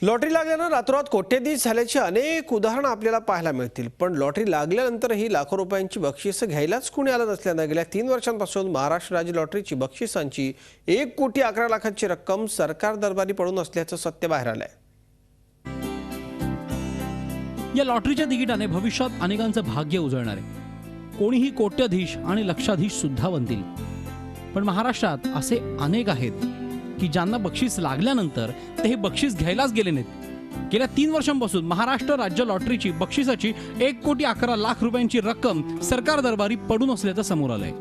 Lottery लागल्यानं रातोरात कोट्यधीश झाल्याची अनेक उदाहरणं आपल्याला पाहायला मिळतील। पण लॉटरी लागल्यानंतरही लाखो रुपयांची बक्षिसं घ्यायलाच कोणी आलं नसल्यानं गेल्या 3 वर्षांपासून महाराष्ट्र राज्य लॉटरीची बक्षिसांची 1,11,00,000ची रक्कम सरकार दरबारी पडून असल्याचं सत्य बाहेर आलंय। या लॉटरीच्या तिकिटाने भविष्यात अनेकांचं भाग्य उजळणार आहे। कोणीही कोट्यधीश आणि लक्षाधीश सुद्धा बनतील। पण महाराष्ट्रात असे अनेक आहेत की ज्यांना बक्षीस लागल्यानंतर ते हे बक्षीस घ्यायलाच गेले नाहीत। गेल्या 3 वर्षांपासून महाराष्ट्र राज्य लॉटरीची बक्षिसाची 1,11,00,000 रुपयांची रक्कम सरकार दरबारी पडून असल्याचं समोर आलंय।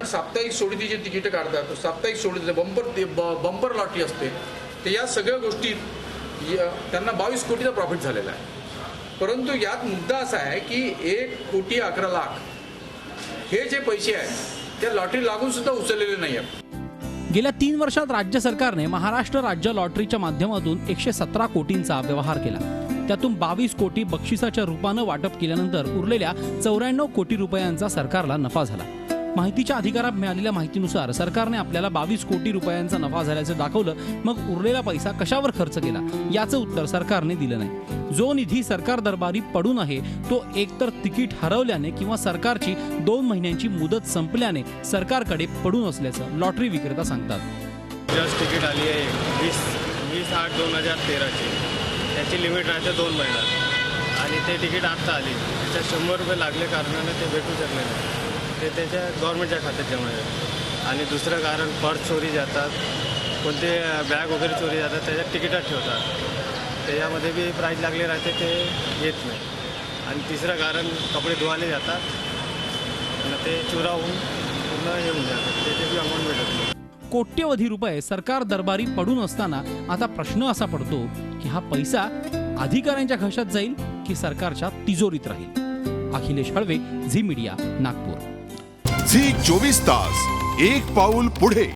साप्ताहिक सोडतीचे तिकीट काढतात, साप्ताहिक सोडतीचे बंपर लॉटरी असते, ते या सगळ्या गोष्टीत त्यांना 22 कोटीचा प्रॉफिट झालेला आहे। परंतु यात मुद्दा असा आहे की 1,11,00,000 हे जे पैसे आहेत ते लॉटरी लागून सुद्धा उचललेले नाही आहेत। गेल्या 3 वर्षात राज्य सरकारने महाराष्ट्र राज्य लॉटरीच्या माध्यमातून 117 कोटींचा व्यवहार केला। त्यातून 22 कोटी बक्षिसाच्या रूपानं वाटप केल्यानंतर उरलेल्या 94 कोटी रुपयांचा सरकारला नफा झाला। माहितीच्या अधिकारात मिळालेल्या माहितीनुसार सरकारने आपल्याला 22 कोटी रुपयांचा नफा झाल्याचं दाखवलं, मग उरलेला पैसा कशावर खर्च केला याचं उत्तर सरकारने दिलं नाही। जो निधी सरकार दरबारी पडून आहे तो एकतर तिकीट हरवल्याने किंवा सरकारची 2 महिन्यांची मुदत संपल्याने सरकारकडे पडून असल्याचं लॉटरी विक्रेता सांगतात। जस्ट तिकीट आली आहे 20/8/2013ची, त्याची लिमिट राहते 2 महिन्यात आणि ते तिकीट आत्ता आली, त्याच्यात 100 रुपये लागले कारणाने ते भेटू शकले नाही, ते त्याच्या गव्हर्नमेंटच्या खात्यात जमा आहे। आणि दुसरं कारण पर्स चोरी जातात, कोणते बॅग वगैरे चोरी जातात, त्याच्यात तिकीटात ठेवतात, त्याच्यामध्ये बी प्राईज लागले राहते, ते येत नाही। आणि तिसरं कारण कपडे धुवायला जातात आणि ते चुरा होऊन पूर्ण येऊन जातात, त्याचे बी अमाऊंट भेटत नाही। कोट्यवधी रुपये सरकार दरबारी पडून असताना आता प्रश्न असा पडतो की हा पैसा अधिकाऱ्यांच्या खिशात जाईल की सरकारच्या तिजोरीत राहील। अखिलेश हळवे, झी मीडिया, नागपूर। झी 24 तास, एक पाऊल पुढे।